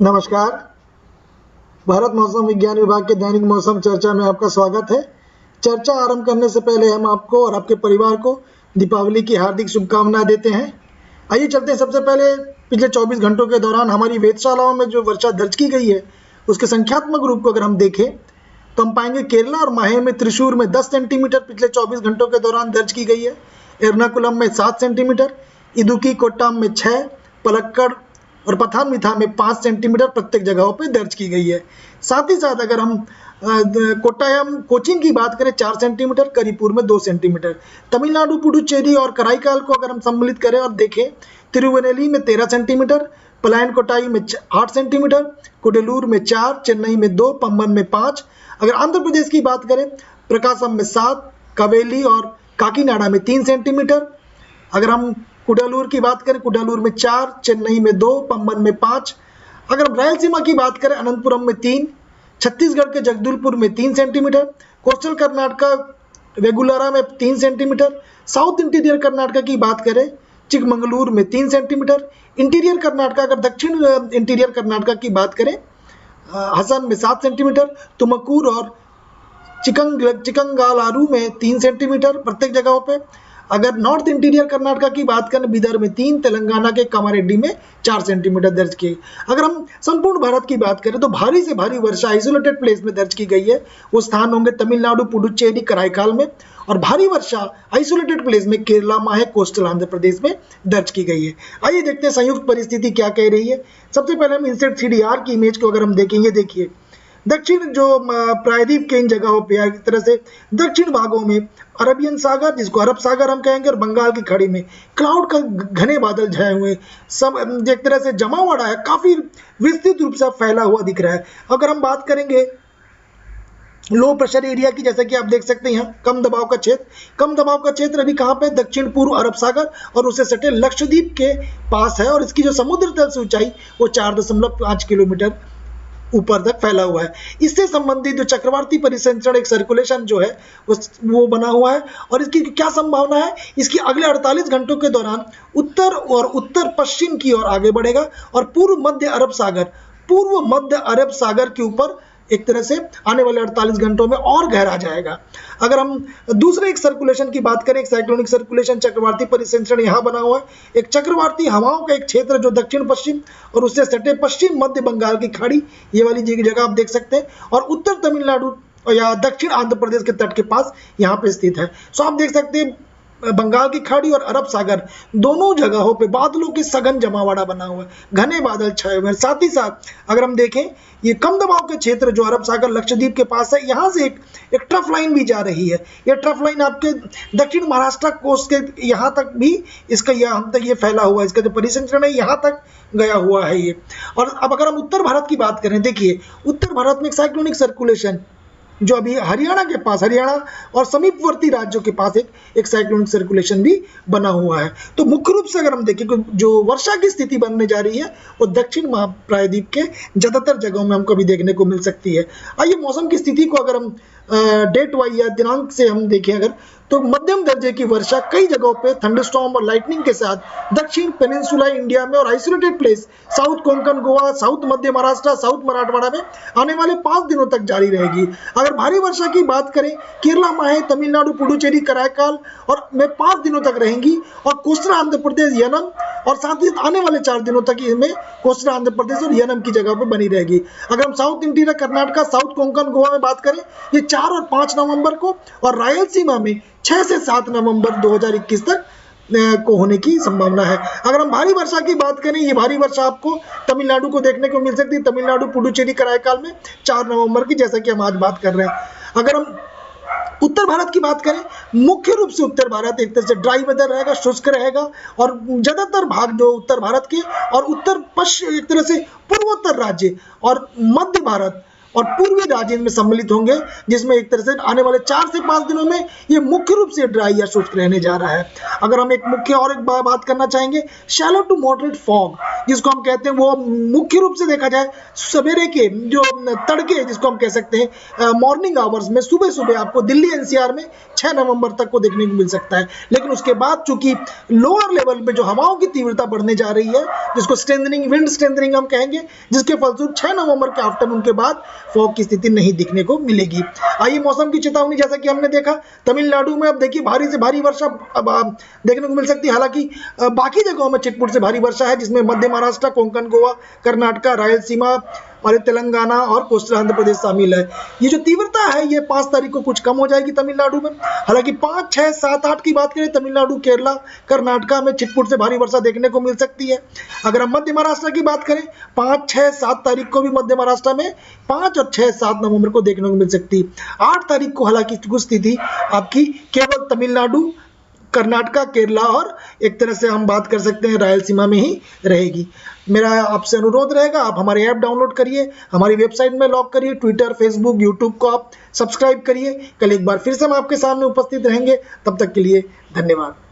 नमस्कार। भारत मौसम विज्ञान विभाग के दैनिक मौसम चर्चा में आपका स्वागत है। चर्चा आरंभ करने से पहले हम आपको और आपके परिवार को दीपावली की हार्दिक शुभकामनाएं देते हैं। आइए चलते हैं। सबसे पहले पिछले 24 घंटों के दौरान हमारी वेधशालाओं में जो वर्षा दर्ज की गई है उसके संख्यात्मक रूप को अगर हम देखें तो हम पाएंगे केरला और माहे में त्रिशूर में 10 सेंटीमीटर पिछले 24 घंटों के दौरान दर्ज की गई है। एर्नाकुलम में 7 सेंटीमीटर, इदुक्की कोट्टाम में 6, पलक्कड़ और पथानमथिट्टा में 5 सेंटीमीटर प्रत्येक जगहों पे दर्ज की गई है। साथ ही साथ अगर हम कोट्टायम कोचीन की बात करें 4 सेंटीमीटर, करीपुर में 2 सेंटीमीटर। तमिलनाडु, पुडुचेरी और कराईकाल को अगर हम सम्मिलित करें और देखें, तिरुवनेली में 13 सेंटीमीटर, पलायन कोटाई में 8 सेंटीमीटर, कुडलूर में 4, चेन्नई में 2, पम्बन में 5। अगर आंध्र प्रदेश की बात करें, प्रकाशम में 7, कवेली और काकीनाडा में 3 सेंटीमीटर। अगर हम कुडालूर की बात करें, कुडालूर में 4, चेन्नई में 2, पम्बन में 5। अगर हम रायलसीमा की बात करें, अनंतपुरम में 3, छत्तीसगढ़ के जगदलपुर में 3 सेंटीमीटर, कोस्टल कर्नाटक वेगुलरा में 3 सेंटीमीटर। साउथ इंटीरियर कर्नाटक की बात करें, चिकमंगलूर में 3 सेंटीमीटर। इंटीरियर कर्नाटक, अगर दक्षिण इंटीरियर कर्नाटक की बात करें, हसन में 7 सेंटीमीटर, तुमकूर और चिकंगालारू में 3 सेंटीमीटर प्रत्येक जगहों पे। अगर नॉर्थ इंटीरियर कर्नाटक की बात करें, बिदर में 3, तेलंगाना के कामारेड्डी में 4 सेंटीमीटर दर्ज की। अगर हम संपूर्ण भारत की बात करें तो भारी से भारी वर्षा आइसोलेटेड प्लेस में दर्ज की गई है। वो स्थान होंगे तमिलनाडु, पुडुचेरी, कराईकाल में। और भारी वर्षा आइसोलेटेड प्लेस में केरला, माहे, कोस्टल आंध्र प्रदेश में दर्ज की गई है। आइए देखते हैं संयुक्त परिस्थिति क्या कह रही है। सबसे पहले हम इनसेट CDR की इमेज को अगर हम देखेंगे, देखिए दक्षिण जो प्रायद्वीप के इन जगहों पे एक तरह से दक्षिण भागों में अरबियन सागर, जिसको अरब सागर हम कहेंगे, और बंगाल की खाड़ी में क्लाउड का घने बादल छाए हुए सब एक तरह से जमा हुआ है, काफी विस्तृत रूप से फैला हुआ दिख रहा है। अगर हम बात करेंगे लो प्रेशर एरिया की, जैसे कि आप देख सकते हैं यहाँ कम दबाव का क्षेत्र अभी कहाँ पे, दक्षिण पूर्व अरब सागर और उससे सटे लक्षद्वीप के पास है। और इसकी जो समुद्र तल से ऊंचाई वो 4.5 किलोमीटर ऊपर तक फैला हुआ है। इससे संबंधित जो चक्रवाती परिसंचरण एक सर्कुलेशन जो है वो बना हुआ है। और इसकी क्या संभावना है, इसकी अगले 48 घंटों के दौरान उत्तर और उत्तर पश्चिम की ओर आगे बढ़ेगा और पूर्व मध्य अरब सागर के ऊपर एक तरह से आने वाले 48 घंटों में और गहरा जाएगा। अगर हम दूसरे एक सर्कुलेशन की बात करें, एक साइक्लोनिक सर्कुलेशन, चक्रवाती परिसंचरण यहाँ बना हुआ है। एक चक्रवाती हवाओं का एक क्षेत्र जो दक्षिण पश्चिम और उससे सटे पश्चिम मध्य बंगाल की खाड़ी, ये वाली जगह आप देख सकते हैं, और उत्तर तमिलनाडु या दक्षिण आंध्र प्रदेश के तट के पास यहाँ पे स्थित है। सो आप देख सकते हैं बंगाल की खाड़ी और अरब सागर दोनों जगहों पे बादलों की सघन जमावड़ा बना हुआ है, घने बादल छाए हुए हैं। साथ ही साथ अगर हम देखें, ये कम दबाव के क्षेत्र जो अरब सागर लक्षद्वीप के पास है, यहाँ से एक ट्रफ लाइन भी जा रही है। ये ट्रफ लाइन आपके दक्षिण महाराष्ट्र कोस्ट के यहाँ तक भी इसका यहाँ तक ये फैला हुआ है, इसका जो परिसंचरण है यहाँ तक गया हुआ है ये। और अब अगर हम उत्तर भारत की बात करें, देखिए उत्तर भारत में एक साइक्लोनिक सर्कुलेशन जो अभी हरियाणा और समीपवर्ती राज्यों के पास एक साइक्लोनिक सर्कुलेशन भी बना हुआ है। तो मुख्य रूप से अगर हम देखें जो वर्षा की स्थिति बनने जा रही है वो दक्षिण महाप्रायद्वीप के ज्यादातर जगहों में हमको अभी देखने को मिल सकती है। आइए मौसम की स्थिति को अगर हम डेट वाइज या दिनांक से हम देखें अगर, तो मध्यम दर्जे की वर्षा कई जगहों पे थंडरस्टॉर्म और लाइटनिंग के साथ दक्षिण पेनिनसुला इंडिया में और isolated place south Konkan Goa, south Madhya Maharashtra, south Marathwada में आने वाले 5 दिनों तक जारी रहेगी। अगर भारी वर्षा की बात करें, केरला, माहे, तमिलनाडु, पुडुचेरी, कराईकाल और में 5 दिनों तक रहेंगी और कोस्टल आंध्र प्रदेश, यनम और साथ ही आने वाले 4 दिनों तक इसमें कोस्टल आंध्र प्रदेश और यनम की जगह पर बनी रहेगी। अगर हम south interior Karnataka, south Konkan Goa में बात करें, ये 4 और 5 नवंबर को, और रायलसीमा में 6 से 7 नवंबर 2021 तक को होने की संभावना है। अगर हम भारी वर्षा की बात करें, ये भारी वर्षा आपको तमिलनाडु को देखने को मिल सकती है, तमिलनाडु, पुडुचेरी, कराईकाल में 4 नवंबर की, जैसा कि हम आज बात कर रहे हैं। अगर हम उत्तर भारत की बात करें, मुख्य रूप से उत्तर भारत एक तरह से ड्राई वेदर रहेगा, शुष्क रहेगा, और ज्यादातर भाग जो उत्तर भारत के और उत्तर पश्चिम एक तरह से पूर्वोत्तर राज्य और मध्य भारत और पूर्वी राज्य में सम्मिलित होंगे, जिसमें एक तरह से आने वाले 4 से 5 दिनों में ये मुख्य रूप से ड्राई या शुष्क रहने जा रहा है। अगर हम एक बात करना चाहेंगे, शैलो टू मॉडरेट फॉग जिसको हम कहते हैं, वो मुख्य रूप से देखा जाए सवेरे के जो तड़के जिसको हम कह सकते हैं मॉर्निंग आवर्स में, सुबह सुबह आपको दिल्ली एनसीआर में 6 नवंबर तक को देखने को मिल सकता है। लेकिन उसके बाद चूंकि लोअर लेवल पे जो हवाओं की तीव्रता बढ़ने जा रही है, जिसको विंड स्ट्रेंथनिंग हम कहेंगे, जिसके फलस्वरूप 6 नवंबर के आफ्टरनून के बाद फॉग की स्थिति नहीं दिखने को मिलेगी। आइए मौसम की चेतावनी, जैसा कि हमने देखा तमिलनाडु में अब देखिए भारी से भारी वर्षा देखने को मिल सकती है। हालांकि बाकी जगहों में छिटपुट से भारी वर्षा है, जिसमें मध्य महाराष्ट्र, कोंकण, गोवा, कर्नाटका, रायलसीमा और तेलंगाना और कोस्टल आंध्र प्रदेश शामिल है। ये जो तीव्रता है ये 5 तारीख को कुछ कम हो जाएगी तमिलनाडु में। हालांकि 5, 6, 7, 8 की बात करें, तमिलनाडु, केरला, कर्नाटका में छिटपुट से भारी वर्षा देखने को मिल सकती है। अगर हम मध्य महाराष्ट्र की बात करें, 5, 6, 7 तारीख को भी मध्य महाराष्ट्र में 5 और 6, 7 नवंबर को देखने को मिल सकती है। 8 तारीख को हालांकि कुछ स्थिति आपकी केवल तमिलनाडु, कर्नाटका, केरला और एक तरह से हम बात कर सकते हैं रायलसीमा में ही रहेगी। मेरा आपसे अनुरोध रहेगा, आप हमारे ऐप डाउनलोड करिए, हमारी वेबसाइट में लॉग करिए, ट्विटर, फेसबुक, यूट्यूब को आप सब्सक्राइब करिए। कल एक बार फिर से हम आपके सामने उपस्थित रहेंगे, तब तक के लिए धन्यवाद।